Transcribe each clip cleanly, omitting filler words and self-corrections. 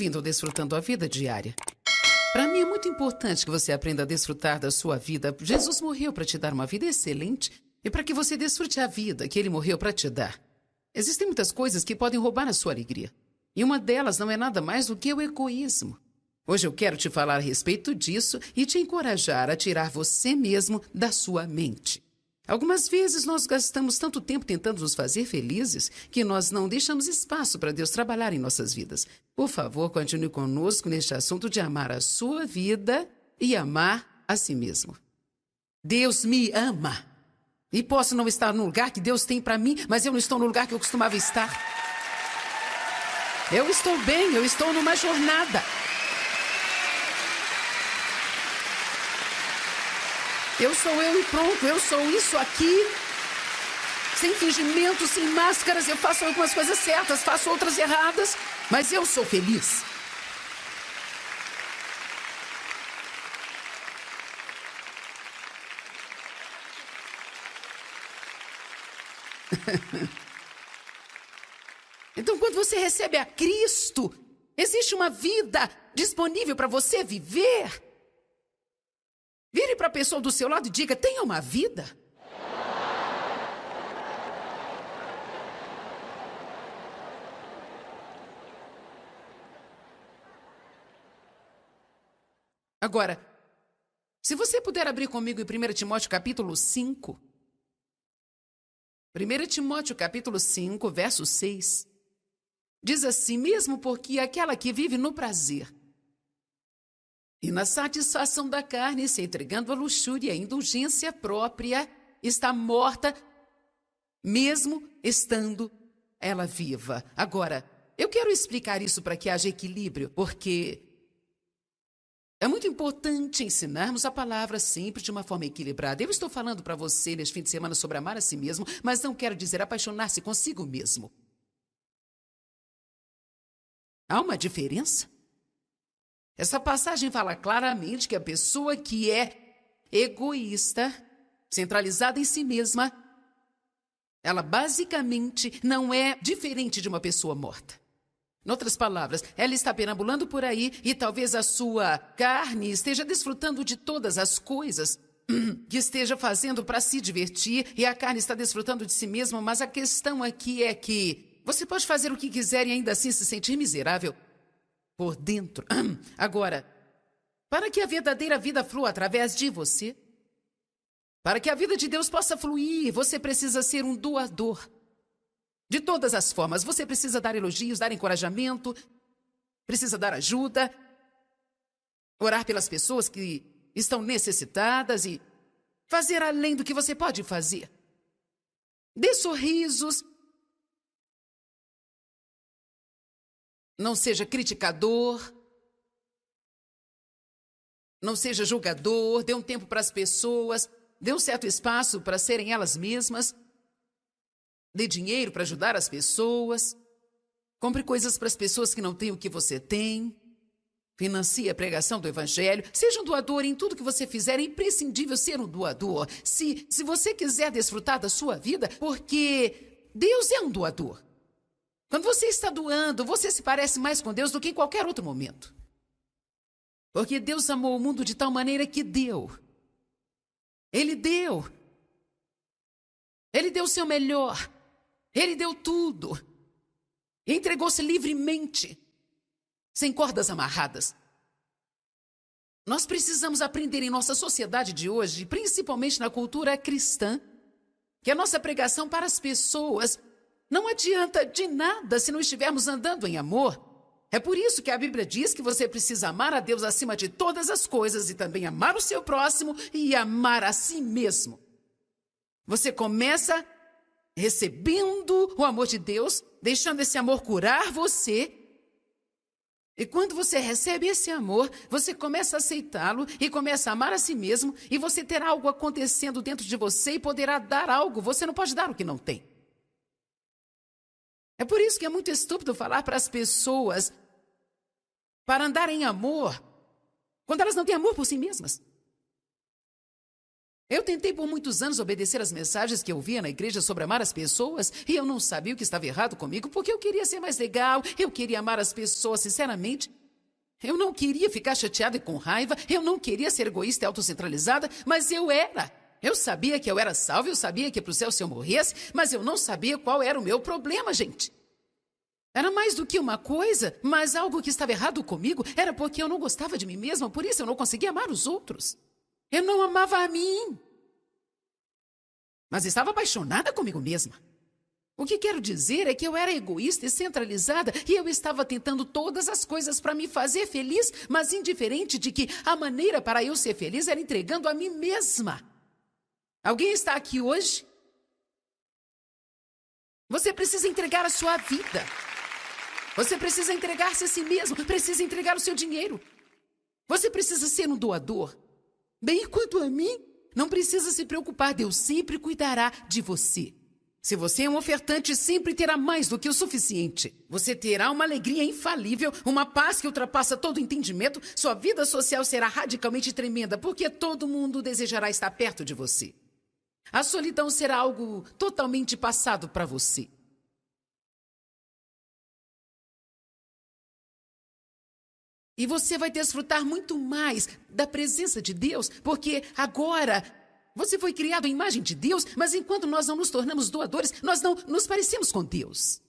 Bem-vindo ao Desfrutando a Vida Diária. Para mim é muito importante que você aprenda a desfrutar da sua vida. Jesus morreu para te dar uma vida excelente e para que você desfrute a vida que Ele morreu para te dar. Existem muitas coisas que podem roubar a sua alegria. E uma delas não é nada mais do que o egoísmo. Hoje eu quero te falar a respeito disso e te encorajar a tirar você mesmo da sua mente. Algumas vezes nós gastamos tanto tempo tentando nos fazer felizes que nós não deixamos espaço para Deus trabalhar em nossas vidas. Por favor, continue conosco neste assunto de amar a sua vida e amar a si mesmo. Deus me ama. E posso não estar no lugar que Deus tem para mim, mas eu não estou no lugar que eu costumava estar. Eu estou bem, eu estou numa jornada. Eu sou eu e pronto, eu sou isso aqui. Sem fingimento, sem máscaras, eu faço algumas coisas certas, faço outras erradas, mas eu sou feliz. Então, quando você recebe a Cristo, existe uma vida disponível para você viver. Vire para a pessoa do seu lado e diga: tenha uma vida. Agora, se você puder abrir comigo em 1 Timóteo capítulo 5. 1 Timóteo capítulo 5, verso 6. Diz assim: mesmo porque aquela que vive no prazer e na satisfação da carne, se entregando à luxúria e à indulgência própria, está morta, mesmo estando ela viva. Agora, eu quero explicar isso para que haja equilíbrio, porque é muito importante ensinarmos a palavra sempre de uma forma equilibrada. Eu estou falando para você neste fim de semana sobre amar a si mesmo, mas não quero dizer apaixonar-se consigo mesmo. Há uma diferença? Essa passagem fala claramente que a pessoa que é egoísta, centralizada em si mesma, ela basicamente não é diferente de uma pessoa morta. Em outras palavras, ela está perambulando por aí e talvez a sua carne esteja desfrutando de todas as coisas que esteja fazendo para se divertir e a carne está desfrutando de si mesma, mas a questão aqui é que você pode fazer o que quiser e ainda assim se sentir miserável por dentro. Agora, para que a verdadeira vida flua através de você, para que a vida de Deus possa fluir, você precisa ser um doador. De todas as formas, você precisa dar elogios, dar encorajamento, precisa dar ajuda, orar pelas pessoas que estão necessitadas e fazer além do que você pode fazer. Dê sorrisos. Não seja criticador. Não seja julgador. Dê um tempo para as pessoas. Dê um certo espaço para serem elas mesmas. Dê dinheiro para ajudar as pessoas. Compre coisas para as pessoas que não têm o que você tem. Financie a pregação do Evangelho. Seja um doador em tudo que você fizer. É imprescindível ser um doador. Se você quiser desfrutar da sua vida, porque Deus é um doador. Quando você está doando, você se parece mais com Deus do que em qualquer outro momento. Porque Deus amou o mundo de tal maneira que deu. Ele deu. Ele deu o seu melhor. Ele deu tudo. Entregou-se livremente, sem cordas amarradas. Nós precisamos aprender em nossa sociedade de hoje, principalmente na cultura cristã, que a nossa pregação para as pessoas não adianta de nada se não estivermos andando em amor. É por isso que a Bíblia diz que você precisa amar a Deus acima de todas as coisas e também amar o seu próximo e amar a si mesmo. Você começa recebendo o amor de Deus, deixando esse amor curar você. E quando você recebe esse amor, você começa a aceitá-lo e começa a amar a si mesmo e você terá algo acontecendo dentro de você e poderá dar algo. Você não pode dar o que não tem. É por isso que é muito estúpido falar para as pessoas para andar em amor, quando elas não têm amor por si mesmas. Eu tentei por muitos anos obedecer às mensagens que eu via na igreja sobre amar as pessoas e eu não sabia o que estava errado comigo porque eu queria ser mais legal, eu queria amar as pessoas sinceramente. Eu não queria ficar chateada e com raiva, eu não queria ser egoísta e autocentralizada, mas eu era. Eu sabia que eu era salva, eu sabia que ia para o céu se eu morresse, mas eu não sabia qual era o meu problema, gente. Era mais do que uma coisa, mas algo que estava errado comigo era porque eu não gostava de mim mesma, por isso eu não conseguia amar os outros. Eu não amava a mim, mas estava apaixonada comigo mesma. O que quero dizer é que eu era egoísta e centralizada e eu estava tentando todas as coisas para me fazer feliz, mas indiferente de que a maneira para eu ser feliz era entregando a mim mesma. Alguém está aqui hoje? Você precisa entregar a sua vida. Você precisa entregar-se a si mesmo, precisa entregar o seu dinheiro. Você precisa ser um doador. Bem, quanto a mim, não precisa se preocupar, Deus sempre cuidará de você. Se você é um ofertante, sempre terá mais do que o suficiente. Você terá uma alegria infalível, uma paz que ultrapassa todo entendimento. Sua vida social será radicalmente tremenda, porque todo mundo desejará estar perto de você. A solidão será algo totalmente passado para você. E você vai desfrutar muito mais da presença de Deus, porque agora você foi criado à imagem de Deus, mas enquanto nós não nos tornamos doadores, nós não nos parecemos com Deus.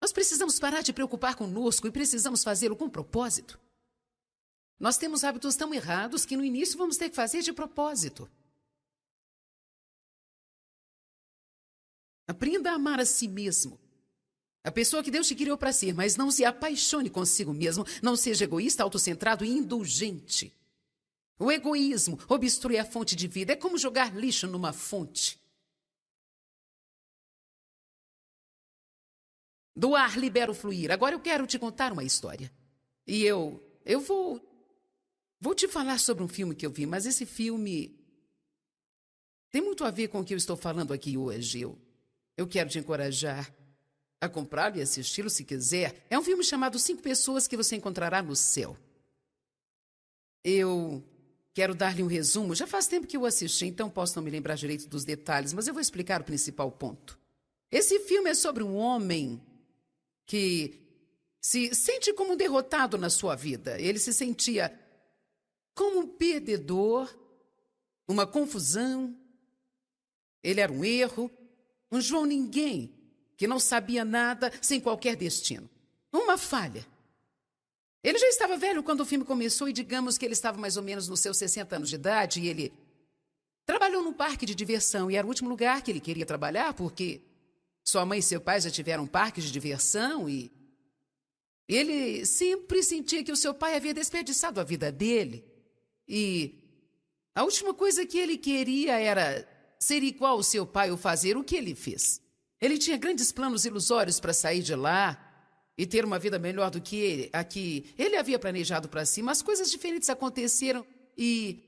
Nós precisamos parar de preocupar conosco e precisamos fazê-lo com propósito. Nós temos hábitos tão errados que no início vamos ter que fazer de propósito. Aprenda a amar a si mesmo. A pessoa que Deus te criou para ser, mas não se apaixone consigo mesmo. Não seja egoísta, autocentrado e indulgente. O egoísmo obstrui a fonte de vida. É como jogar lixo numa fonte. Doar libera o fluir. Agora eu quero te contar uma história. E eu vou te falar sobre um filme que eu vi, mas esse filme tem muito a ver com o que eu estou falando aqui hoje. Eu quero te encorajar a comprá-lo e assisti-lo se quiser. É um filme chamado 5 Pessoas que Você Encontrará no Céu. Eu quero dar-lhe um resumo. Já faz tempo que eu assisti, então posso não me lembrar direito dos detalhes, mas eu vou explicar o principal ponto. Esse filme é sobre um homem que se sente como um derrotado na sua vida. Ele se sentia como um perdedor, uma confusão. Ele era um erro, um João Ninguém, que não sabia nada, sem qualquer destino. Uma falha. Ele já estava velho quando o filme começou e digamos que ele estava mais ou menos nos seus 60 anos de idade e ele trabalhou num parque de diversão e era o último lugar que ele queria trabalhar porque sua mãe e seu pai já tiveram um parque de diversão e ele sempre sentia que o seu pai havia desperdiçado a vida dele. E a última coisa que ele queria era ser igual ao seu pai ou fazer o que ele fez. Ele tinha grandes planos ilusórios para sair de lá e ter uma vida melhor do que a que ele havia planejado para si, mas coisas diferentes aconteceram e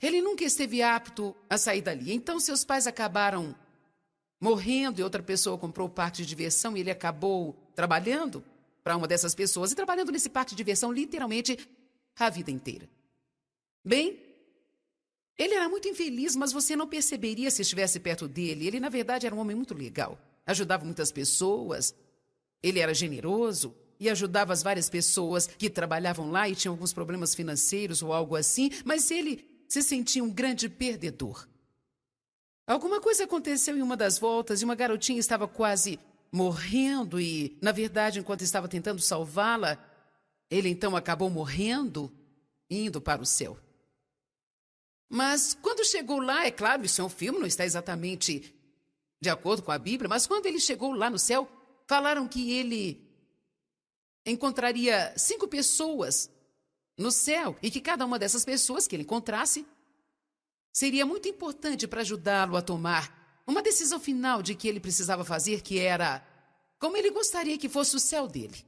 ele nunca esteve apto a sair dali. Então seus pais acabaram morrendo e outra pessoa comprou o parque de diversão e ele acabou trabalhando para uma dessas pessoas e trabalhando nesse parque de diversão literalmente a vida inteira. Bem, ele era muito infeliz, mas você não perceberia se estivesse perto dele. Ele, na verdade, era um homem muito legal. Ajudava muitas pessoas. Ele era generoso e ajudava as várias pessoas que trabalhavam lá e tinham alguns problemas financeiros ou algo assim, mas ele se sentia um grande perdedor. Alguma coisa aconteceu em uma das voltas e uma garotinha estava quase morrendo e, na verdade, enquanto estava tentando salvá-la, ele então acabou morrendo e indo para o céu. Mas quando chegou lá, é claro, isso é um filme, não está exatamente de acordo com a Bíblia, mas quando ele chegou lá no céu, falaram que ele encontraria 5 pessoas no céu e que cada uma dessas pessoas que ele encontrasse seria muito importante para ajudá-lo a tomar uma decisão final de que ele precisava fazer, que era como ele gostaria que fosse o céu dele.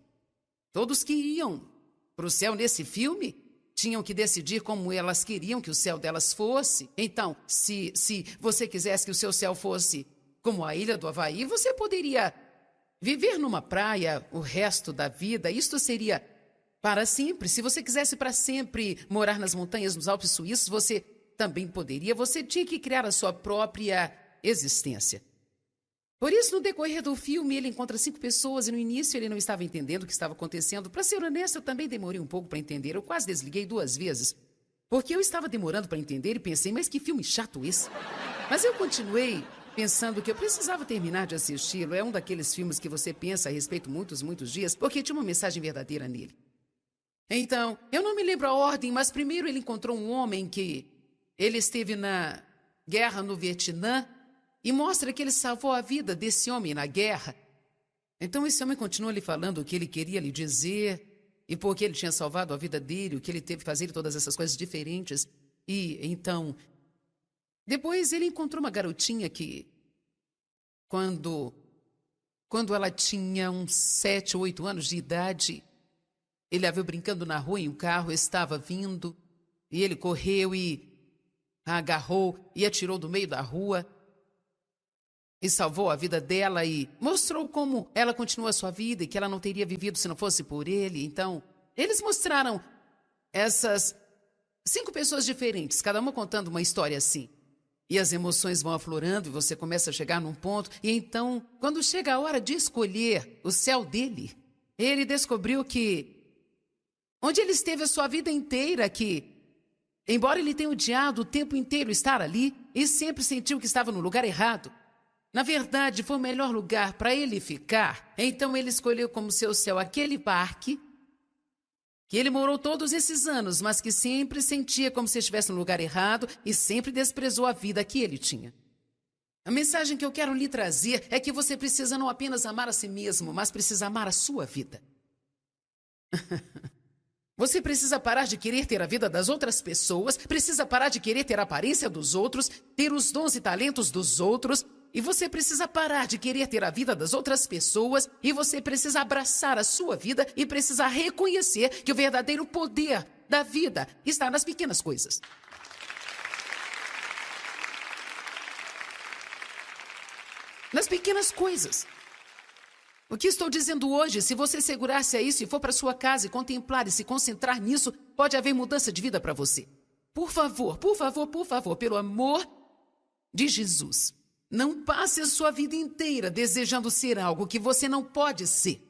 Todos que iam para o céu nesse filme tinham que decidir como elas queriam que o céu delas fosse. Então, se você quisesse que o seu céu fosse como a ilha do Havaí, você poderia viver numa praia o resto da vida. Isto seria para sempre. Se você quisesse para sempre morar nas montanhas, nos Alpes suíços, você também poderia, você tinha que criar a sua própria existência. Por isso, no decorrer do filme, ele encontra 5 pessoas e no início ele não estava entendendo o que estava acontecendo. Para ser honesto, eu também demorei um pouco para entender. Eu quase desliguei 2 vezes, porque eu estava demorando para entender e pensei, mas que filme chato esse. Mas eu continuei pensando que eu precisava terminar de assisti-lo. É um daqueles filmes que você pensa a respeito muitos dias, porque tinha uma mensagem verdadeira nele. Então, eu não me lembro a ordem, mas primeiro ele encontrou um homem que ele esteve na guerra no Vietnã e mostra que ele salvou a vida desse homem na guerra. Então esse homem continua lhe falando o que ele queria lhe dizer e por que ele tinha salvado a vida dele, o que ele teve que fazer, todas essas coisas diferentes. E então, depois ele encontrou uma garotinha que, quando ela tinha uns 7 ou 8 anos de idade, ele a viu brincando na rua e um carro estava vindo, e ele correu e a agarrou e atirou do meio da rua e salvou a vida dela e mostrou como ela continua a sua vida e que ela não teria vivido se não fosse por ele. Então, eles mostraram essas 5 pessoas diferentes, cada uma contando uma história assim. E as emoções vão aflorando e você começa a chegar num ponto. E então, quando chega a hora de escolher o céu dele, ele descobriu que onde ele esteve a sua vida inteira, que, embora ele tenha odiado o tempo inteiro estar ali, e sempre sentiu que estava no lugar errado, na verdade, foi o melhor lugar para ele ficar. Então ele escolheu como seu céu aquele parque, que ele morou todos esses anos, mas que sempre sentia como se estivesse no lugar errado e sempre desprezou a vida que ele tinha. A mensagem que eu quero lhe trazer é que você precisa não apenas amar a si mesmo, mas precisa amar a sua vida. Você precisa parar de querer ter a vida das outras pessoas, precisa parar de querer ter a aparência dos outros, ter os dons e talentos dos outros, e você precisa parar de querer ter a vida das outras pessoas, e você precisa abraçar a sua vida e precisa reconhecer que o verdadeiro poder da vida está nas pequenas coisas. Nas pequenas coisas. O que estou dizendo hoje, se você segurar-se a isso e for para sua casa e contemplar e se concentrar nisso, pode haver mudança de vida para você. Por favor, pelo amor de Jesus, não passe a sua vida inteira desejando ser algo que você não pode ser.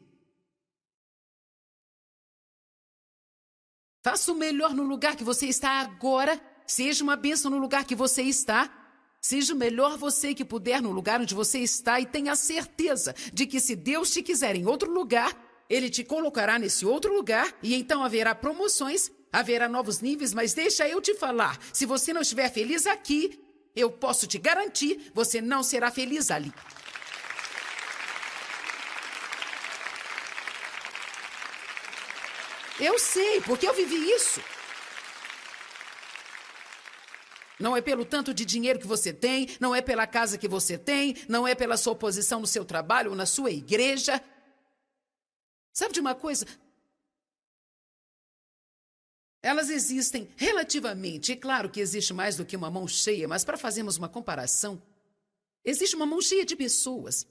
Faça o melhor no lugar que você está agora, seja uma bênção no lugar que você está. Seja o melhor você que puder no lugar onde você está e tenha certeza de que se Deus te quiser em outro lugar, Ele te colocará nesse outro lugar e então haverá promoções, haverá novos níveis, mas deixa eu te falar, se você não estiver feliz aqui, eu posso te garantir, você não será feliz ali. Eu sei, porque eu vivi isso. Não é pelo tanto de dinheiro que você tem, não é pela casa que você tem, não é pela sua posição no seu trabalho ou na sua igreja. Sabe de uma coisa? Elas existem relativamente. É claro que existe mais do que uma mão cheia, mas para fazermos uma comparação, existe uma mão cheia de pessoas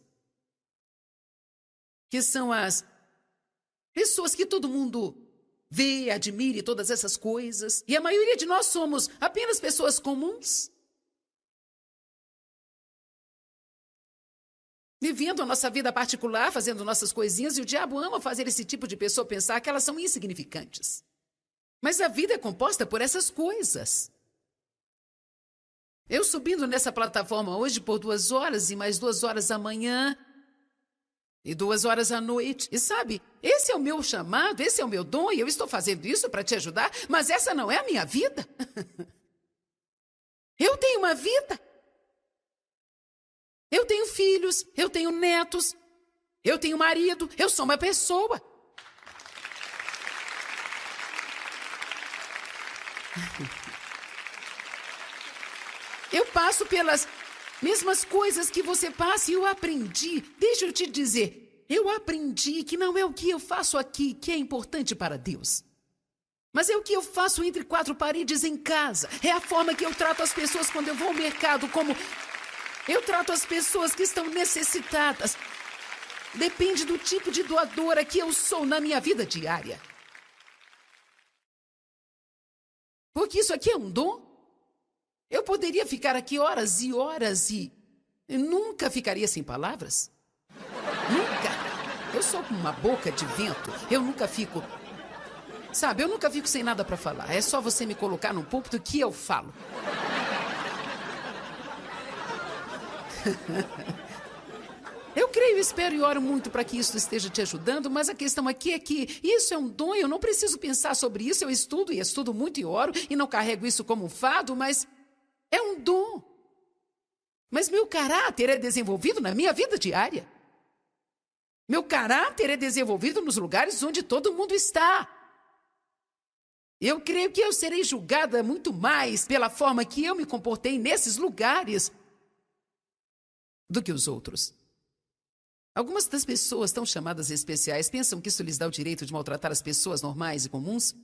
que são as pessoas que todo mundo vê, admire todas essas coisas. E a maioria de nós somos apenas pessoas comuns, vivendo a nossa vida particular, fazendo nossas coisinhas, e o diabo ama fazer esse tipo de pessoa pensar que elas são insignificantes. Mas a vida é composta por essas coisas. Eu subindo nessa plataforma hoje por 2 horas e mais 2 horas amanhã e 2 horas à noite. E sabe, esse é o meu chamado, esse é o meu dom e eu estou fazendo isso para te ajudar, mas essa não é a minha vida. Eu tenho uma vida. Eu tenho filhos, eu tenho netos, eu tenho marido, eu sou uma pessoa. Eu passo pelas mesmas coisas que você passa e eu aprendi. Deixa eu te dizer, eu aprendi que não é o que eu faço aqui que é importante para Deus. Mas é o que eu faço entre 4 paredes em casa. É a forma que eu trato as pessoas quando eu vou ao mercado, como eu trato as pessoas que estão necessitadas. Depende do tipo de doadora que eu sou na minha vida diária. Porque isso aqui é um dom. Eu poderia ficar aqui horas e horas e nunca ficaria sem palavras. Nunca. Eu sou como uma boca de vento. Eu nunca fico... Sabe, eu nunca fico sem nada para falar. É só você me colocar num púlpito que eu falo. Eu creio, espero e oro muito para que isso esteja te ajudando, mas a questão aqui é que isso é um dom, eu não preciso pensar sobre isso, eu estudo e estudo muito e oro e não carrego isso como um fardo, mas é um dom. Mas meu caráter é desenvolvido na minha vida diária. Meu caráter é desenvolvido nos lugares onde todo mundo está. Eu creio que eu serei julgada muito mais pela forma que eu me comportei nesses lugares do que os outros. Algumas das pessoas tão chamadas especiais pensam que isso lhes dá o direito de maltratar as pessoas normais e comuns.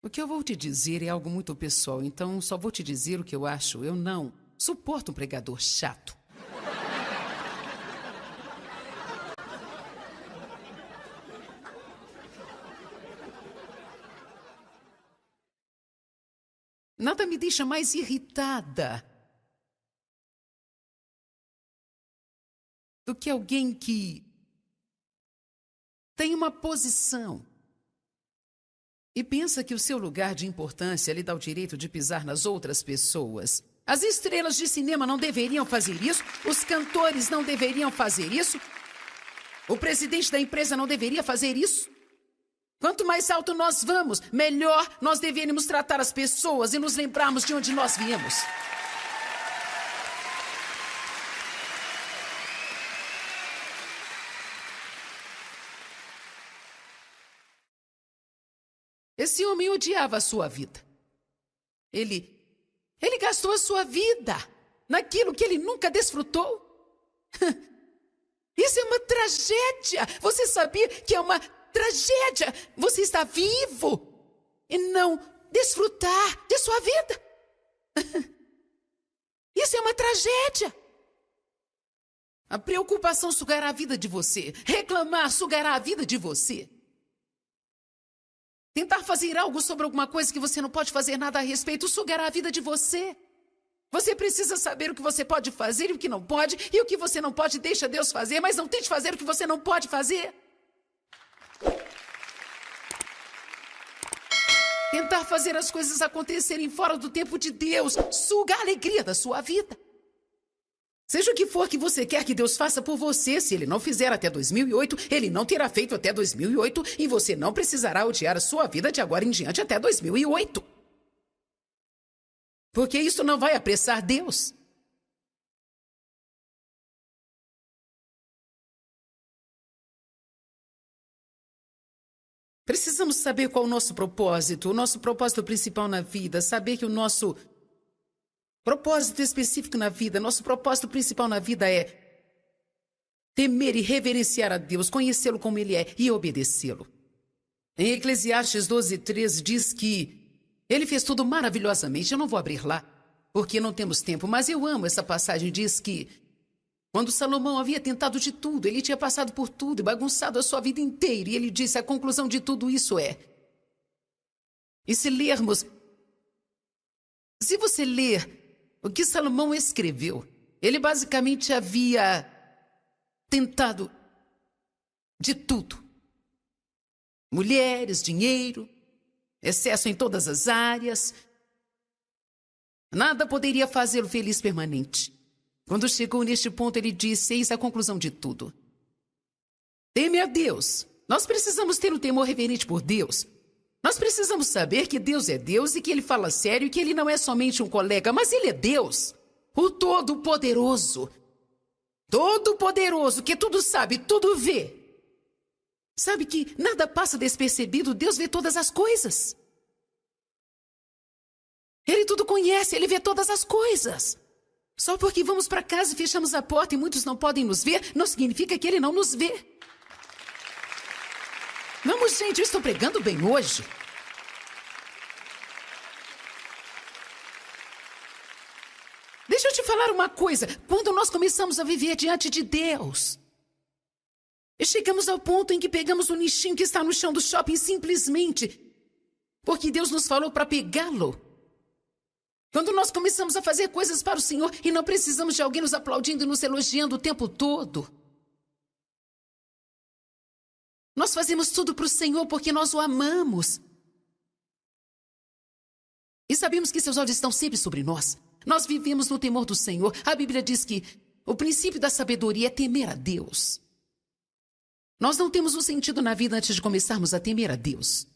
O que eu vou te dizer é algo muito pessoal, então só vou te dizer o que eu acho. Eu não suporto um pregador chato. Nada me deixa mais irritada do que alguém que tem uma posição e pensa que o seu lugar de importância lhe dá o direito de pisar nas outras pessoas. As estrelas de cinema não deveriam fazer isso, os cantores não deveriam fazer isso, o presidente da empresa não deveria fazer isso. Quanto mais alto nós vamos, melhor nós deveríamos tratar as pessoas e nos lembrarmos de onde nós viemos. Esse homem odiava a sua vida. Ele gastou a sua vida naquilo que ele nunca desfrutou. Isso é uma tragédia. Você sabia que é uma tragédia você está vivo e não desfrutar de sua vida? Isso é uma tragédia. A preocupação sugará a vida de você. Reclamar sugará a vida de você. Tentar fazer algo sobre alguma coisa que você não pode fazer nada a respeito sugará a vida de você. Você precisa saber o que você pode fazer e o que não pode, e o que você não pode deixa Deus fazer, mas não tente fazer o que você não pode fazer. Tentar fazer as coisas acontecerem fora do tempo de Deus suga a alegria da sua vida. Seja o que for que você quer que Deus faça por você, se Ele não fizer até 2008, Ele não terá feito até 2008 e você não precisará odiar a sua vida de agora em diante até 2008. Porque isso não vai apressar Deus. Precisamos saber qual é o nosso propósito principal na vida, saber que o nosso propósito específico na vida, nosso propósito principal na vida é temer e reverenciar a Deus, conhecê-lo como Ele é e obedecê-lo. Em Eclesiastes 12:13 diz que Ele fez tudo maravilhosamente. Eu não vou abrir lá, porque não temos tempo, mas eu amo essa passagem. Diz que quando Salomão havia tentado de tudo, ele tinha passado por tudo e bagunçado a sua vida inteira. E ele disse, a conclusão de tudo isso é... E se você ler o que Salomão escreveu, ele basicamente havia tentado de tudo. Mulheres, dinheiro, excesso em todas as áreas. Nada poderia fazê-lo feliz permanente. Quando chegou neste ponto, ele disse, eis a conclusão de tudo. Teme a Deus. Nós precisamos ter um temor reverente por Deus. Nós precisamos saber que Deus é Deus e que Ele fala sério e que Ele não é somente um colega, mas Ele é Deus, o Todo-Poderoso. Todo-Poderoso, que tudo sabe, tudo vê. Sabe que nada passa despercebido, Deus vê todas as coisas. Ele tudo conhece, Ele vê todas as coisas. Só porque vamos para casa e fechamos a porta e muitos não podem nos ver, não significa que Ele não nos vê. Vamos, gente, eu estou pregando bem hoje. Deixa eu te falar uma coisa. Quando nós começamos a viver diante de Deus, e chegamos ao ponto em que pegamos o lixinho que está no chão do shopping simplesmente Porque Deus nos falou para pegá-lo. Quando nós começamos a fazer coisas para o Senhor e não precisamos de alguém nos aplaudindo e nos elogiando o tempo todo. Nós fazemos tudo para o Senhor porque nós o amamos. E sabemos que seus olhos estão sempre sobre nós. Nós vivemos no temor do Senhor. A Bíblia diz que o princípio da sabedoria é temer a Deus. Nós não temos um sentido na vida antes de começarmos a temer a Deus.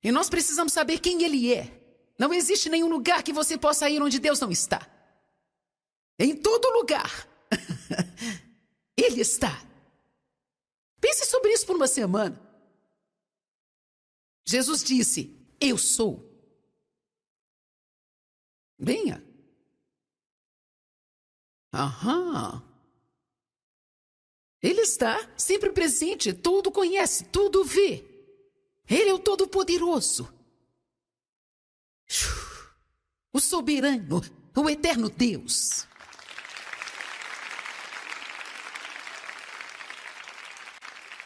E nós precisamos saber quem Ele é. Não existe nenhum lugar que você possa ir onde Deus não está. Em todo lugar. Ele está. Pense sobre isso por uma semana. Jesus disse, eu sou. Venha. Aham. Ele está sempre presente, tudo conhece, tudo vê. Ele é o Todo-Poderoso. O soberano, o eterno Deus.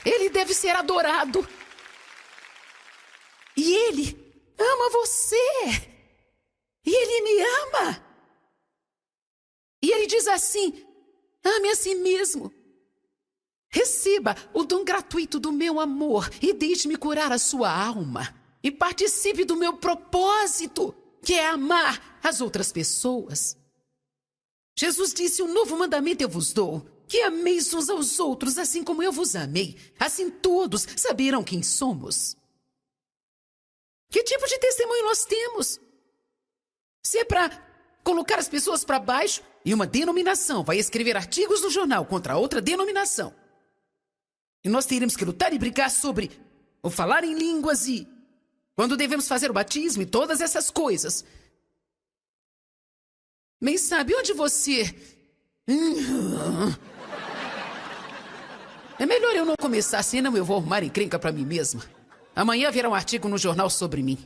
Ele deve ser adorado. E Ele ama você. E Ele me ama. E Ele diz assim, ame a si mesmo. Receba o dom gratuito do meu amor e deixe-me curar a sua alma. E participe do meu propósito, que é amar as outras pessoas. Jesus disse, um novo mandamento eu vos dou, que ameis uns aos outros, assim como eu vos amei. Assim todos saberão quem somos. Que tipo de testemunho nós temos? Se é para colocar as pessoas para baixo e uma denominação vai escrever artigos no jornal contra outra denominação, e nós teremos que lutar e brigar sobre o falar em línguas e quando devemos fazer o batismo e todas essas coisas. Mas sabe onde você... É melhor eu não começar, senão eu vou arrumar encrenca para mim mesma. Amanhã haverá um artigo no jornal sobre mim.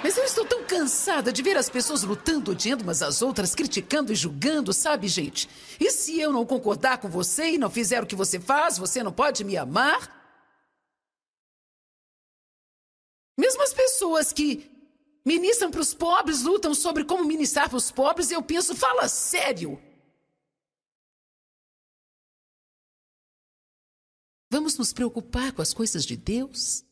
Mas eu estou tão cansada de ver as pessoas lutando, odiando umas às outras, criticando e julgando, sabe, gente? E se eu não concordar com você e não fizer o que você faz, você não pode me amar? Mesmo as pessoas que ministram para os pobres, lutam sobre como ministrar para os pobres, eu penso, fala sério. Vamos nos preocupar com as coisas de Deus?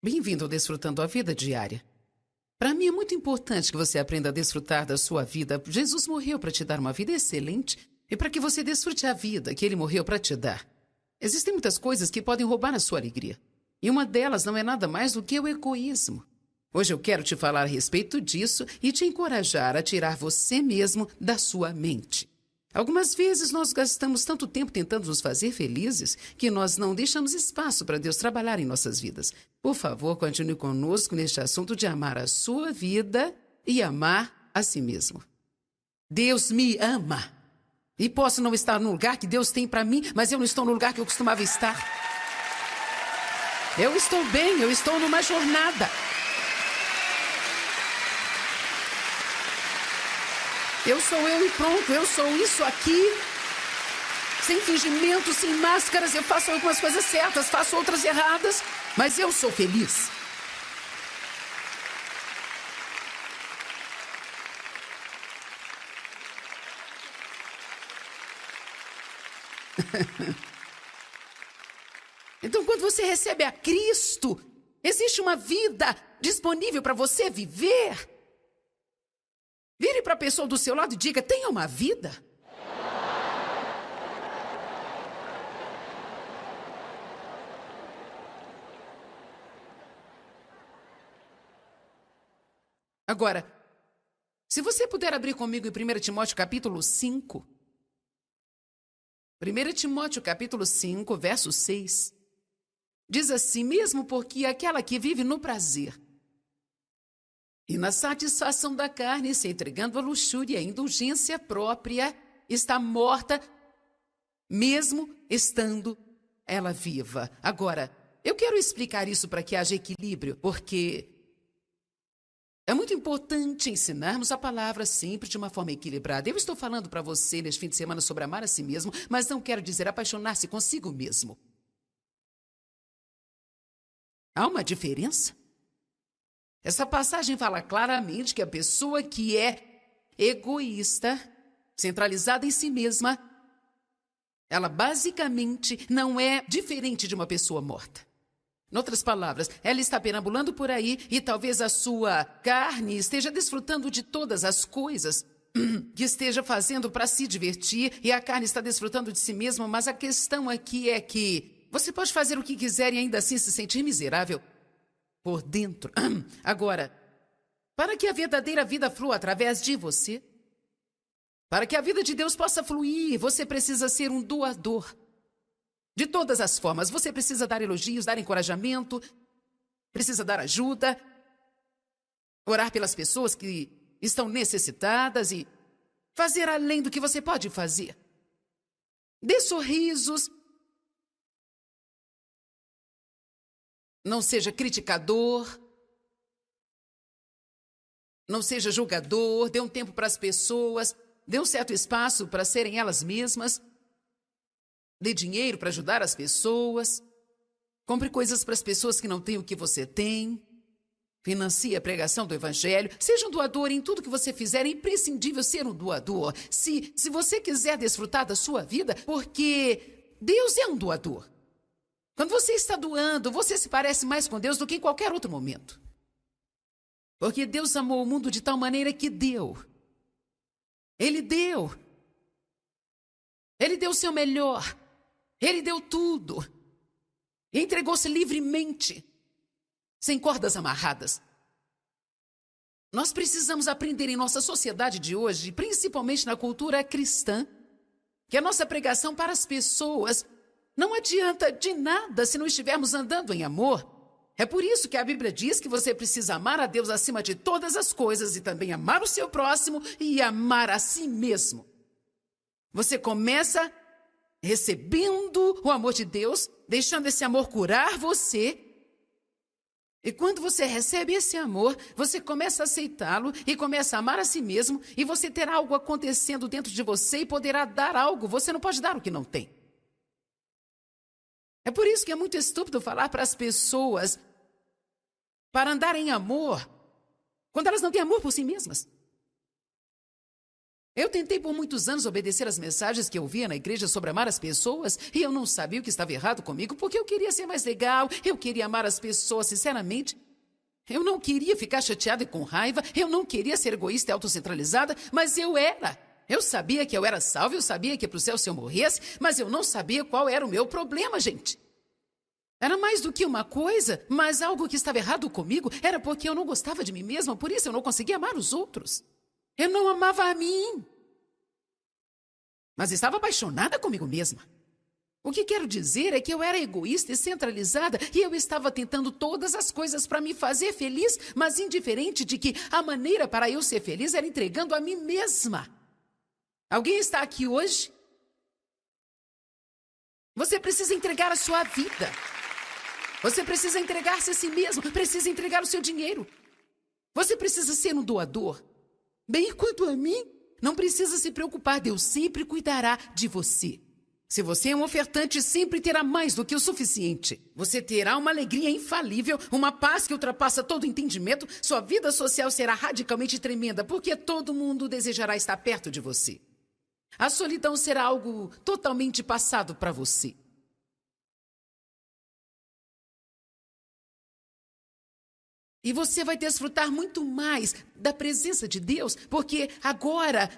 Bem-vindo ao Desfrutando a Vida Diária. Para mim é muito importante que você aprenda a desfrutar da sua vida. Jesus morreu para te dar uma vida excelente e para que você desfrute a vida que Ele morreu para te dar. Existem muitas coisas que podem roubar a sua alegria. E uma delas não é nada mais do que o egoísmo. Hoje eu quero te falar a respeito disso e te encorajar a tirar você mesmo da sua mente. Algumas vezes nós gastamos tanto tempo tentando nos fazer felizes que nós não deixamos espaço para Deus trabalhar em nossas vidas. Por favor, continue conosco neste assunto de amar a sua vida e amar a si mesmo. Deus me ama. E posso não estar no lugar que Deus tem para mim, mas eu não estou no lugar que eu costumava estar. Eu estou bem, eu estou numa jornada. Eu sou eu e pronto, eu sou isso aqui. Sem fingimento, sem máscaras, eu faço algumas coisas certas, faço outras erradas, mas eu sou feliz. Então, quando você recebe a Cristo, existe uma vida disponível para você viver. Vire para a pessoa do seu lado e diga, tenha uma vida. Agora, se você puder abrir comigo em 1 Timóteo capítulo 5. 1 Timóteo capítulo 5, verso 6. Diz assim, mesmo porque aquela que vive no prazer e na satisfação da carne, se entregando à luxúria e à indulgência própria, está morta mesmo estando ela viva. Agora, eu quero explicar isso para que haja equilíbrio, porque é muito importante ensinarmos a palavra sempre de uma forma equilibrada. Eu estou falando para você neste fim de semana sobre amar a si mesmo, mas não quero dizer apaixonar-se consigo mesmo. Há uma diferença? Essa passagem fala claramente que a pessoa que é egoísta, centralizada em si mesma, ela basicamente não é diferente de uma pessoa morta. Em outras palavras, ela está perambulando por aí e talvez a sua carne esteja desfrutando de todas as coisas que esteja fazendo para se divertir e a carne está desfrutando de si mesma, mas a questão aqui é que você pode fazer o que quiser e ainda assim se sentir miserável por dentro. Agora, para que a verdadeira vida flua através de você, para que a vida de Deus possa fluir, você precisa ser um doador. De todas as formas, você precisa dar elogios, dar encorajamento, precisa dar ajuda, orar pelas pessoas que estão necessitadas e fazer além do que você pode fazer. Dê sorrisos. Não seja criticador. Não seja julgador. Dê um tempo para as pessoas. Dê um certo espaço para serem elas mesmas. Dê dinheiro para ajudar as pessoas. Compre coisas para as pessoas que não têm o que você tem. Financie a pregação do Evangelho. Seja um doador em tudo que você fizer. É imprescindível ser um doador. Se você quiser desfrutar da sua vida, porque Deus é um doador. Quando você está doando, você se parece mais com Deus do que em qualquer outro momento. Porque Deus amou o mundo de tal maneira que deu. Ele deu. Ele deu o seu melhor. Ele deu tudo. Entregou-se livremente, sem cordas amarradas. Nós precisamos aprender em nossa sociedade de hoje, principalmente na cultura cristã, que a nossa pregação para as pessoas não adianta de nada se não estivermos andando em amor. É por isso que a Bíblia diz que você precisa amar a Deus acima de todas as coisas e também amar o seu próximo e amar a si mesmo. Você começa recebendo o amor de Deus, deixando esse amor curar você. E quando você recebe esse amor, você começa a aceitá-lo e começa a amar a si mesmo e você terá algo acontecendo dentro de você e poderá dar algo. Você não pode dar o que não tem. É por isso que é muito estúpido falar para as pessoas para andar em amor, quando elas não têm amor por si mesmas. Eu tentei por muitos anos obedecer às mensagens que eu via na igreja sobre amar as pessoas e eu não sabia o que estava errado comigo porque eu queria ser mais legal, eu queria amar as pessoas sinceramente. Eu não queria ficar chateada e com raiva, eu não queria ser egoísta e autocentralizada, mas eu era. Eu sabia que eu era salvo, eu sabia que ia para o céu se eu morresse, mas eu não sabia qual era o meu problema, gente. Era mais do que uma coisa, mas algo que estava errado comigo era porque eu não gostava de mim mesma, por isso eu não conseguia amar os outros. Eu não amava a mim, mas estava apaixonada comigo mesma. O que quero dizer é que eu era egoísta e centralizada e eu estava tentando todas as coisas para me fazer feliz, mas indiferente de que a maneira para eu ser feliz era entregando a mim mesma. Alguém está aqui hoje? Você precisa entregar a sua vida. Você precisa entregar-se a si mesmo, precisa entregar o seu dinheiro. Você precisa ser um doador. Bem, quanto a mim, não precisa se preocupar, Deus sempre cuidará de você. Se você é um ofertante, sempre terá mais do que o suficiente. Você terá uma alegria infalível, uma paz que ultrapassa todo entendimento. Sua vida social será radicalmente tremenda, porque todo mundo desejará estar perto de você. A solidão será algo totalmente passado para você. E você vai desfrutar muito mais da presença de Deus, porque agora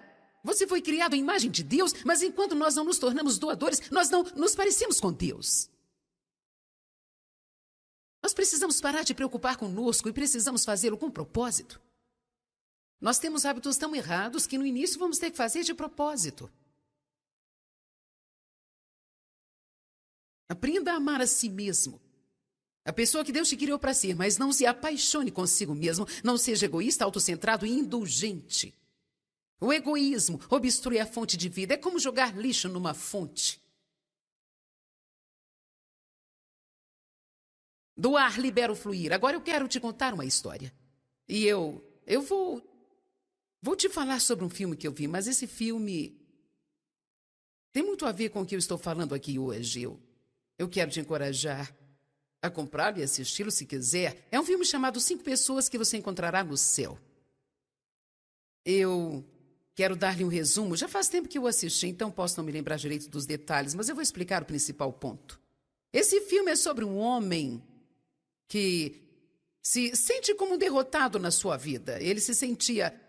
você foi criado à imagem de Deus, mas enquanto nós não nos tornamos doadores, nós não nos parecemos com Deus. Nós precisamos parar de preocupar conosco e precisamos fazê-lo com propósito. Nós temos hábitos tão errados que no início vamos ter que fazer de propósito. Aprenda a amar a si mesmo. A pessoa que Deus te criou para ser, mas não se apaixone consigo mesmo. Não seja egoísta, autocentrado e indulgente. O egoísmo obstrui a fonte de vida. É como jogar lixo numa fonte. Do ar libero fluir. Agora eu quero te contar uma história. E eu vou te falar sobre um filme que eu vi, mas esse filme tem muito a ver com o que eu estou falando aqui hoje. Eu quero te encorajar a comprá-lo e assisti-lo se quiser. É um filme chamado 5 Pessoas que Você Encontrará no Céu. Eu quero dar-lhe um resumo. Já faz tempo que eu assisti, então posso não me lembrar direito dos detalhes, mas eu vou explicar o principal ponto. Esse filme é sobre um homem que se sente como um derrotado na sua vida. Ele se sentia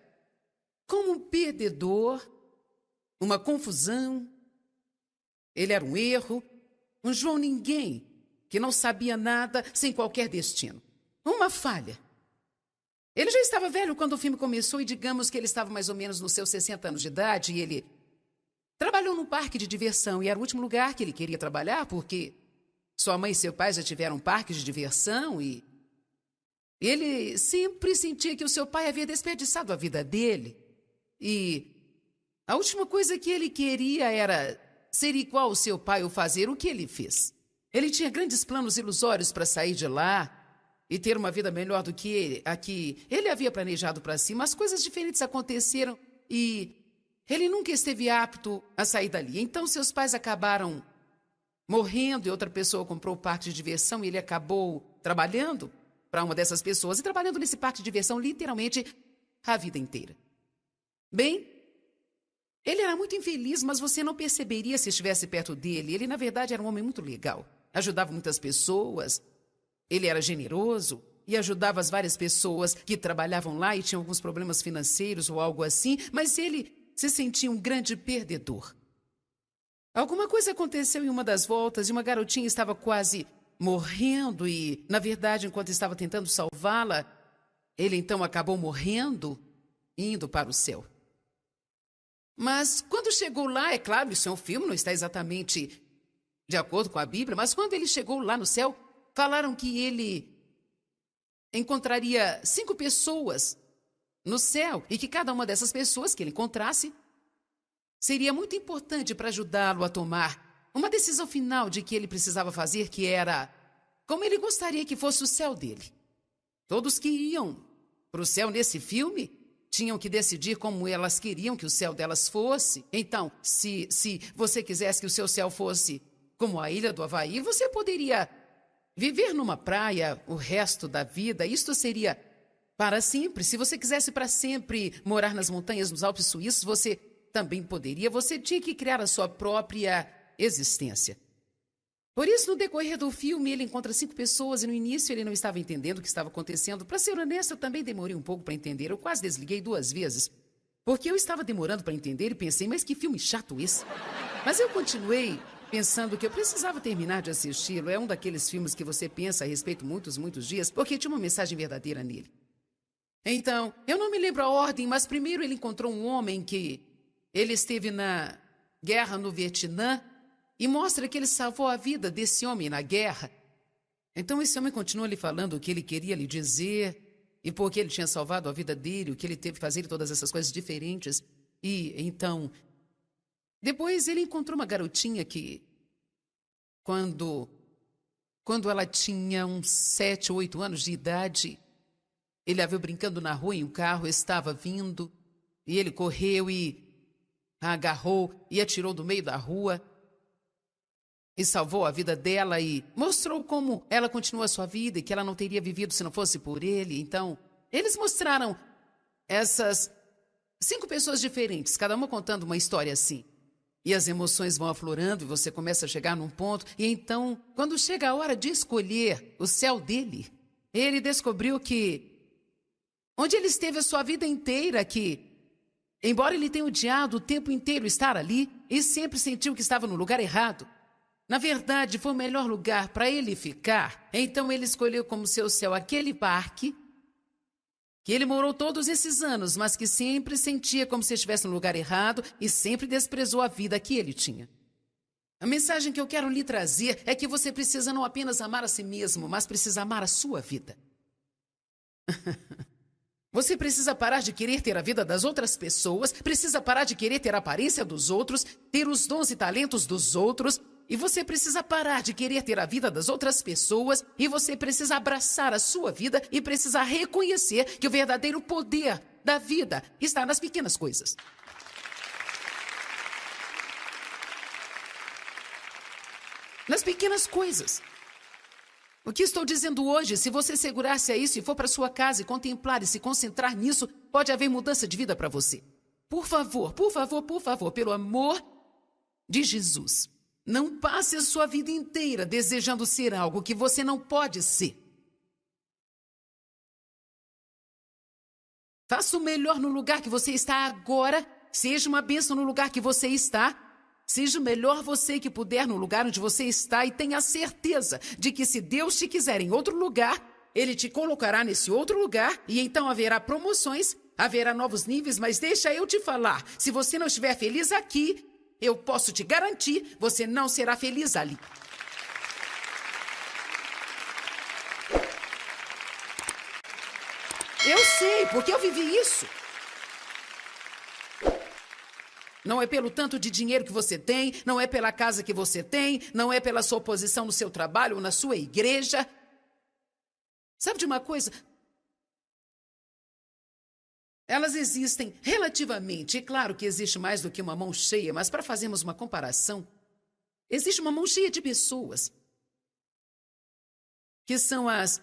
como um perdedor, uma confusão. Ele era um erro, um João Ninguém, que não sabia nada, sem qualquer destino. Uma falha. Ele já estava velho quando o filme começou e digamos que ele estava mais ou menos nos seus 60 anos de idade e ele trabalhou num parque de diversão e era o último lugar que ele queria trabalhar porque sua mãe e seu pai já tiveram parques de diversão e ele sempre sentia que o seu pai havia desperdiçado a vida dele. E a última coisa que ele queria era ser igual ao seu pai ou fazer o que ele fez. Ele tinha grandes planos ilusórios para sair de lá e ter uma vida melhor do que a que ele havia planejado para si, mas coisas diferentes aconteceram e ele nunca esteve apto a sair dali. Então seus pais acabaram morrendo e outra pessoa comprou o parque de diversão e ele acabou trabalhando para uma dessas pessoas e trabalhando nesse parque de diversão literalmente a vida inteira. Bem, ele era muito infeliz, mas você não perceberia se estivesse perto dele. Ele, na verdade, era um homem muito legal. Ajudava muitas pessoas. Ele era generoso e ajudava as várias pessoas que trabalhavam lá e tinham alguns problemas financeiros ou algo assim, mas ele se sentia um grande perdedor. Alguma coisa aconteceu em uma das voltas e uma garotinha estava quase morrendo e, na verdade, enquanto estava tentando salvá-la, ele então acabou morrendo e indo para o céu. Mas quando chegou lá, é claro, isso é um filme, não está exatamente de acordo com a Bíblia, mas quando ele chegou lá no céu, falaram que ele encontraria 5 pessoas no céu e que cada uma dessas pessoas que ele encontrasse seria muito importante para ajudá-lo a tomar uma decisão final de que ele precisava fazer, que era como ele gostaria que fosse o céu dele. Todos que iam para o céu nesse filme tinham que decidir como elas queriam que o céu delas fosse. Então, se você quisesse que o seu céu fosse como a ilha do Havaí, você poderia viver numa praia o resto da vida. Isto seria para sempre. Se você quisesse para sempre morar nas montanhas, nos Alpes suíços, você também poderia. Você tinha que criar a sua própria existência. Por isso, no decorrer do filme, ele encontra 5 pessoas e no início ele não estava entendendo o que estava acontecendo. Para ser honesto, eu também demorei um pouco para entender. Eu quase desliguei 2 vezes, porque eu estava demorando para entender e pensei, mas que filme chato esse. Mas eu continuei pensando que eu precisava terminar de assisti-lo. É um daqueles filmes que você pensa a respeito muitos dias, porque tinha uma mensagem verdadeira nele. Então, eu não me lembro a ordem, mas primeiro ele encontrou um homem que ele esteve na guerra no Vietnã e mostra que ele salvou a vida desse homem na guerra. Então esse homem continua lhe falando o que ele queria lhe dizer e por que ele tinha salvado a vida dele, o que ele teve que fazer e todas essas coisas diferentes. E então, depois ele encontrou uma garotinha que, quando ela tinha uns 7 ou 8 anos de idade, ele a viu brincando na rua e um carro estava vindo e ele correu e a agarrou e atirou do meio da rua e salvou a vida dela e mostrou como ela continua a sua vida e que ela não teria vivido se não fosse por ele. Então, eles mostraram essas 5 pessoas diferentes, cada uma contando uma história assim. E as emoções vão aflorando e você começa a chegar num ponto. E então, quando chega a hora de escolher o céu dele, ele descobriu que onde ele esteve a sua vida inteira, que embora ele tenha odiado o tempo inteiro estar ali e sempre sentiu que estava no lugar errado, na verdade foi o melhor lugar para ele ficar. Então ele escolheu como seu céu aquele parque que ele morou todos esses anos, mas que sempre sentia como se estivesse no lugar errado e sempre desprezou a vida que ele tinha. A mensagem que eu quero lhe trazer é que você precisa não apenas amar a si mesmo, mas precisa amar a sua vida. Você precisa parar de querer ter a vida das outras pessoas, precisa parar de querer ter a aparência dos outros, ter os dons e talentos dos outros, E você precisa parar de querer ter a vida das outras pessoas, e você precisa abraçar a sua vida e precisa reconhecer que o verdadeiro poder da vida está nas pequenas coisas. Nas pequenas coisas. O que estou dizendo hoje, se você segurar-se a isso e for para sua casa e contemplar e se concentrar nisso, pode haver mudança de vida para você. Por favor, por favor, por favor, pelo amor de Jesus, não passe a sua vida inteira desejando ser algo que você não pode ser. Faça o melhor no lugar que você está agora, seja uma bênção no lugar que você está. Seja o melhor você que puder no lugar onde você está e tenha certeza de que se Deus te quiser em outro lugar, Ele te colocará nesse outro lugar e então haverá promoções, haverá novos níveis, mas deixa eu te falar, se você não estiver feliz aqui, eu posso te garantir, você não será feliz ali. Eu sei, porque eu vivi isso. Não é pelo tanto de dinheiro que você tem, não é pela casa que você tem, não é pela sua posição no seu trabalho ou na sua igreja. Sabe de uma coisa? Elas existem relativamente. É claro que existe mais do que uma mão cheia, mas para fazermos uma comparação, existe uma mão cheia de pessoas que são as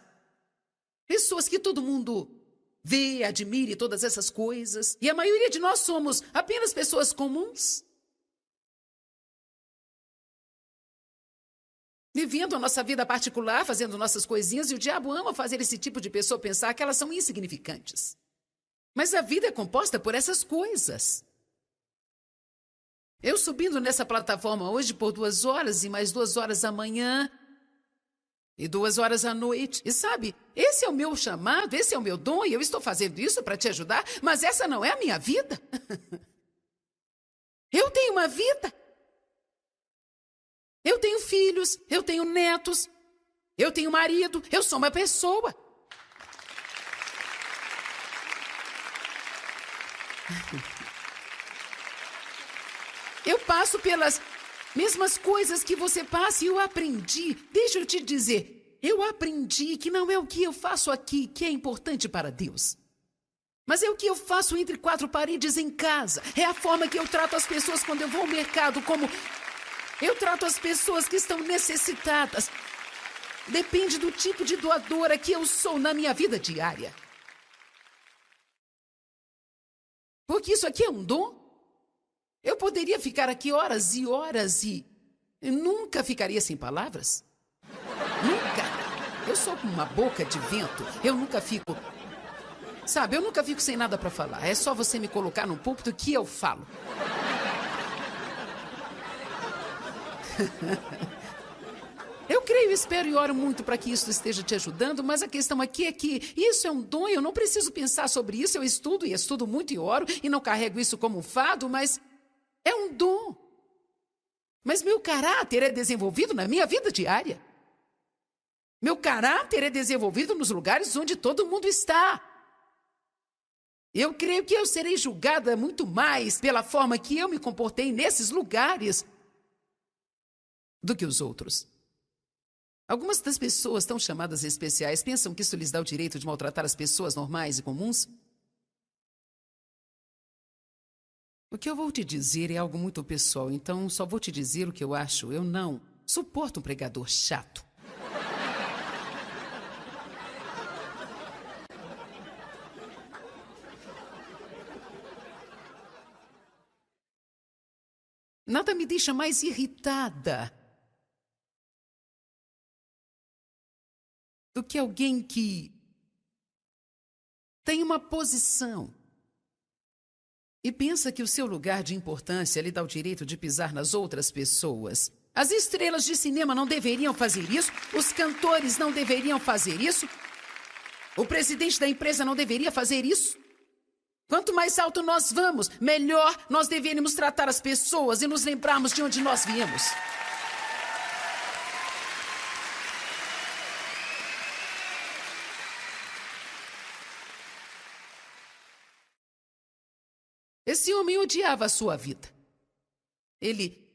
pessoas que todo mundo vê, admire todas essas coisas. E a maioria de nós somos apenas pessoas comuns. Vivendo a nossa vida particular, fazendo nossas coisinhas, e o diabo ama fazer esse tipo de pessoa pensar que elas são insignificantes. Mas a vida é composta por essas coisas. Eu subindo nessa plataforma hoje por 2 horas e mais 2 horas amanhã e 2 horas à noite. E sabe, esse é o meu chamado, esse é o meu dom e eu estou fazendo isso para te ajudar, mas essa não é a minha vida. Eu tenho uma vida. Eu tenho filhos, eu tenho netos, eu tenho marido, eu sou uma pessoa. Eu passo pelas mesmas coisas que você passa e eu aprendi. Deixa eu te dizer, eu aprendi que não é o que eu faço aqui que é importante para Deus. Mas é o que eu faço entre 4 paredes em casa. É a forma que eu trato as pessoas quando eu vou ao mercado, como eu trato as pessoas que estão necessitadas. Depende do tipo de doadora que eu sou na minha vida diária. Porque isso aqui é um dom. Eu poderia ficar aqui horas e horas e nunca ficaria sem palavras. Nunca. Eu sou como uma boca de vento. Eu nunca fico... Sabe, eu nunca fico sem nada para falar. É só você me colocar num púlpito que eu falo. Eu creio, espero e oro muito para que isso esteja te ajudando, mas a questão aqui é que isso é um dom e eu não preciso pensar sobre isso. Eu estudo e estudo muito e oro e não carrego isso como um fardo, mas é um dom. Mas meu caráter é desenvolvido na minha vida diária. Meu caráter é desenvolvido nos lugares onde todo mundo está. Eu creio que eu serei julgada muito mais pela forma que eu me comportei nesses lugares do que os outros. Algumas das pessoas tão chamadas especiais pensam que isso lhes dá o direito de maltratar as pessoas normais e comuns. O que eu vou te dizer é algo muito pessoal, então só vou te dizer o que eu acho. Eu não suporto um pregador chato. Nada me deixa mais irritada do que alguém que tem uma posição e pensa que o seu lugar de importância lhe dá o direito de pisar nas outras pessoas. As estrelas de cinema não deveriam fazer isso, os cantores não deveriam fazer isso, o presidente da empresa não deveria fazer isso. Quanto mais alto nós vamos, melhor nós deveríamos tratar as pessoas e nos lembrarmos de onde nós viemos. Esse homem odiava a sua vida. Ele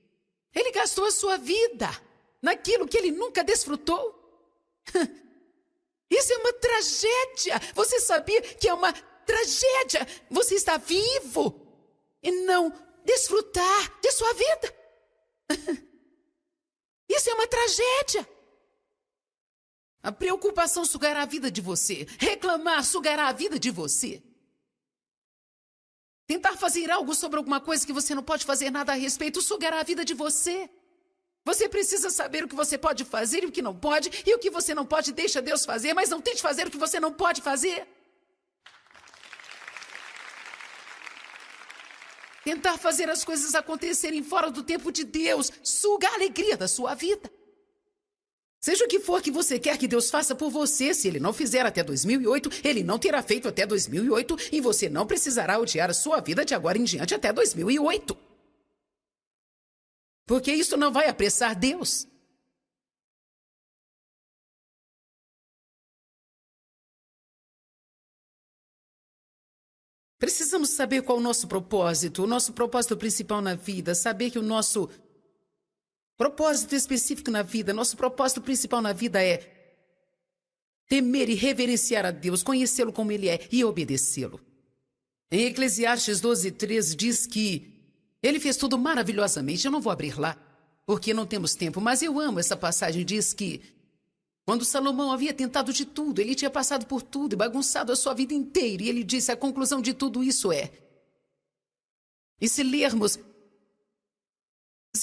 Ele gastou a sua vida naquilo que ele nunca desfrutou. Isso é uma tragédia. Você sabia que é uma tragédia você estar vivo e não desfrutar de sua vida? Isso é uma tragédia. A preocupação sugará a vida de você. Reclamar sugará a vida de você. Tentar fazer algo sobre alguma coisa que você não pode fazer nada a respeito sugará a vida de você. Você precisa saber o que você pode fazer e o que não pode, e o que você não pode deixa Deus fazer, mas não tente fazer o que você não pode fazer. Tentar fazer as coisas acontecerem fora do tempo de Deus suga a alegria da sua vida. Seja o que for que você quer que Deus faça por você, se Ele não fizer até 2008, Ele não terá feito até 2008 e você não precisará odiar a sua vida de agora em diante até 2008. Porque isso não vai apressar Deus. Precisamos saber qual é o nosso propósito principal na vida, saber que o nosso propósito específico na vida, nosso propósito principal na vida é temer e reverenciar a Deus, conhecê-lo como Ele é e obedecê-lo. Em Eclesiastes 12:13 diz que Ele fez tudo maravilhosamente. Eu não vou abrir lá, porque não temos tempo, mas eu amo essa passagem. Diz que quando Salomão havia tentado de tudo, ele tinha passado por tudo e bagunçado a sua vida inteira, e ele disse: a conclusão de tudo isso é... E se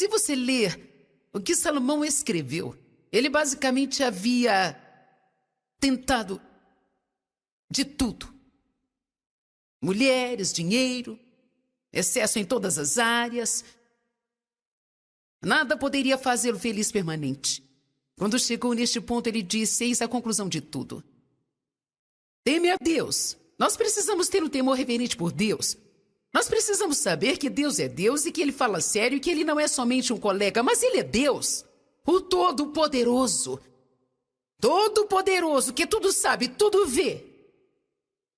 você ler o que Salomão escreveu, ele basicamente havia tentado de tudo. Mulheres, dinheiro, excesso em todas as áreas. Nada poderia fazê-lo feliz permanente. Quando chegou neste ponto, ele disse: eis a conclusão de tudo. Teme a Deus. Nós precisamos ter um temor reverente por Deus. Nós precisamos saber que Deus é Deus e que Ele fala sério e que Ele não é somente um colega, mas Ele é Deus, o Todo-Poderoso. Todo-Poderoso, que tudo sabe, tudo vê.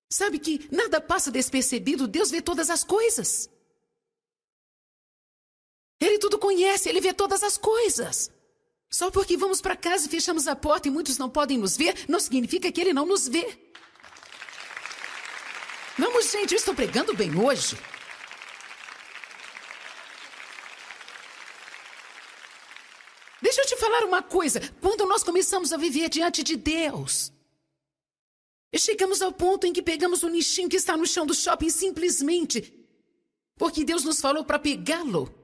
Sabe que nada passa despercebido, Deus vê todas as coisas. Ele tudo conhece, Ele vê todas as coisas. Só porque vamos para casa e fechamos a porta e muitos não podem nos ver, não significa que Ele não nos vê. Vamos, gente, eu estou pregando bem hoje. Deixa eu te falar uma coisa. Quando nós começamos a viver diante de Deus, e chegamos ao ponto em que pegamos o nichinho que está no chão do shopping simplesmente porque Deus nos falou para pegá-lo.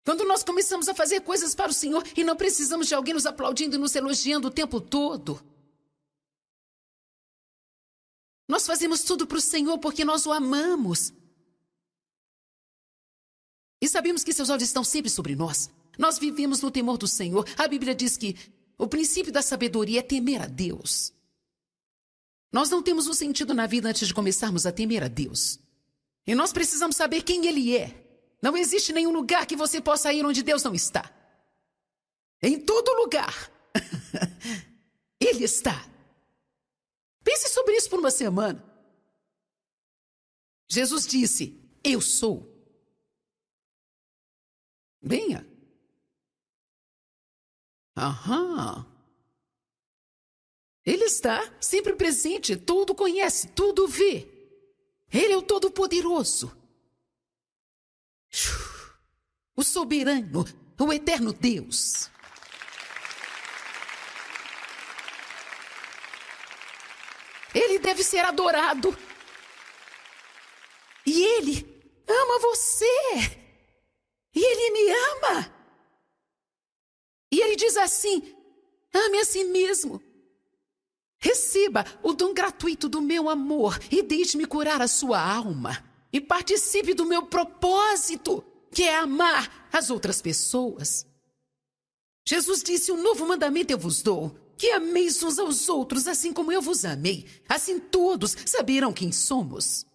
Quando nós começamos a fazer coisas para o Senhor e não precisamos de alguém nos aplaudindo e nos elogiando o tempo todo. Nós fazemos tudo para o Senhor porque nós o amamos. E sabemos que seus olhos estão sempre sobre nós. Nós vivemos no temor do Senhor. A Bíblia diz que o princípio da sabedoria é temer a Deus. Nós não temos um sentido na vida antes de começarmos a temer a Deus. E nós precisamos saber quem Ele é. Não existe nenhum lugar que você possa ir onde Deus não está. Em todo lugar. Ele está. Pense sobre isso por uma semana. Jesus disse: eu sou. Venha. Aham. Ele está sempre presente, tudo conhece, tudo vê. Ele é o Todo-Poderoso. O soberano, o eterno Deus. Ele deve ser adorado. E Ele ama você. E Ele me ama. E Ele diz assim: ame a si mesmo. Receba o dom gratuito do meu amor e deixe-me curar a sua alma. E participe do meu propósito, que é amar as outras pessoas. Jesus disse: um novo mandamento eu vos dou, que ameis uns aos outros, assim como eu vos amei. Assim todos saberão quem somos.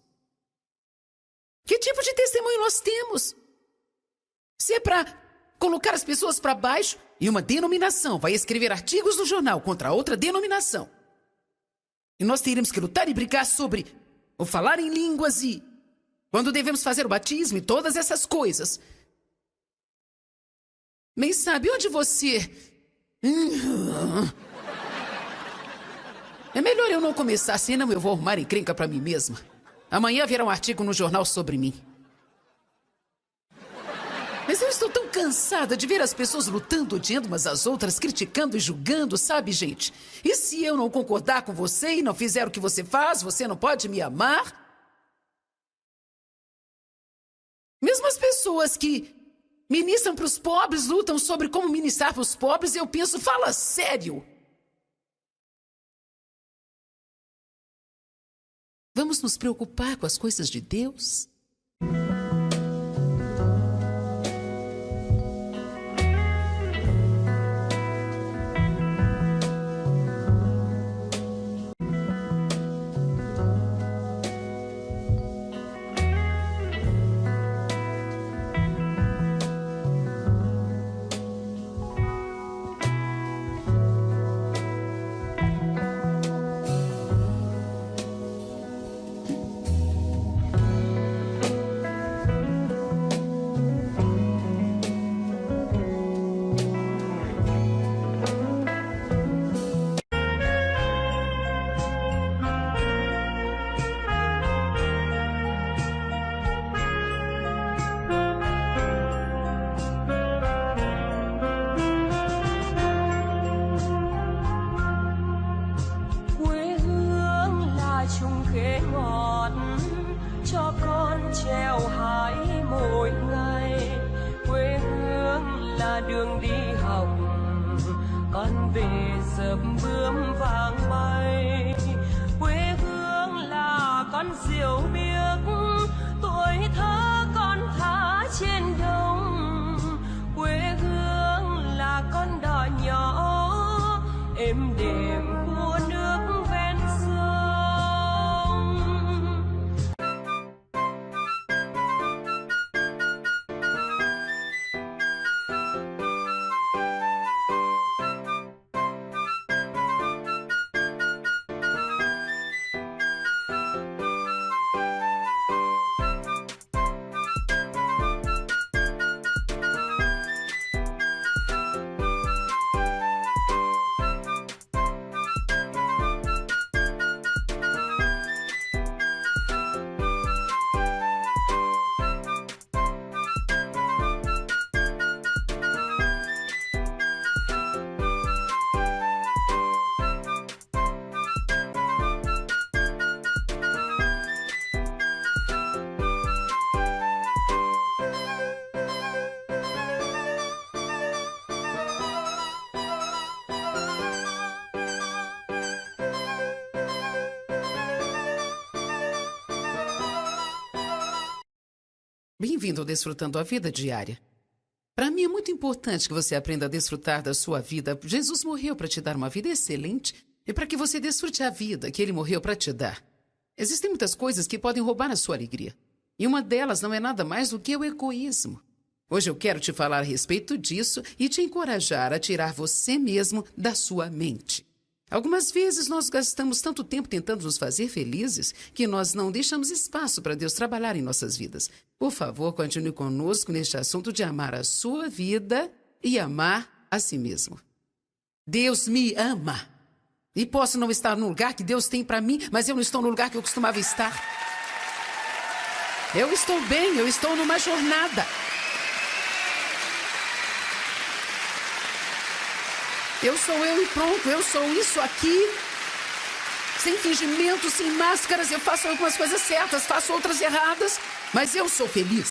Que tipo de testemunho nós temos? Se é para colocar as pessoas para baixo, e uma denominação vai escrever artigos no jornal contra outra denominação, e nós teremos que lutar e brigar sobre o falar em línguas e quando devemos fazer o batismo e todas essas coisas. Bem, sabe, onde você... É melhor eu não começar, senão eu vou arrumar encrenca pra mim mesma. Amanhã virá um artigo no jornal sobre mim. Mas eu estou tão cansada de ver as pessoas lutando, odiando umas às outras, criticando e julgando, sabe, gente? E se eu não concordar com você e não fizer o que você faz, você não pode me amar? Mesmo as pessoas que ministram para os pobres, lutam sobre como ministrar para os pobres, e eu penso, fala sério. Vamos nos preocupar com as coisas de Deus? Đường đi học con về sớm bướm vàng bay, quê hương là con diều biếc, tuổi thơ con thả trên đồng, quê hương là con đò nhỏ êm đềm của nước ven sông. Bem-vindo ao Desfrutando a Vida Diária. Para mim é muito importante que você aprenda a desfrutar da sua vida. Jesus morreu para te dar uma vida excelente e para que você desfrute a vida que Ele morreu para te dar. Existem muitas coisas que podem roubar a sua alegria. E uma delas não é nada mais do que o egoísmo. Hoje eu quero te falar a respeito disso e te encorajar a tirar você mesmo da sua mente. Algumas vezes nós gastamos tanto tempo tentando nos fazer felizes que nós não deixamos espaço para Deus trabalhar em nossas vidas. Por favor, continue conosco neste assunto de amar a sua vida e amar a si mesmo. Deus me ama. E posso não estar no lugar que Deus tem para mim, mas eu não estou no lugar que eu costumava estar. Eu estou bem, eu estou numa jornada. Eu sou eu e pronto, eu sou isso aqui. Sem fingimento, sem máscaras, eu faço algumas coisas certas, faço outras erradas, mas eu sou feliz.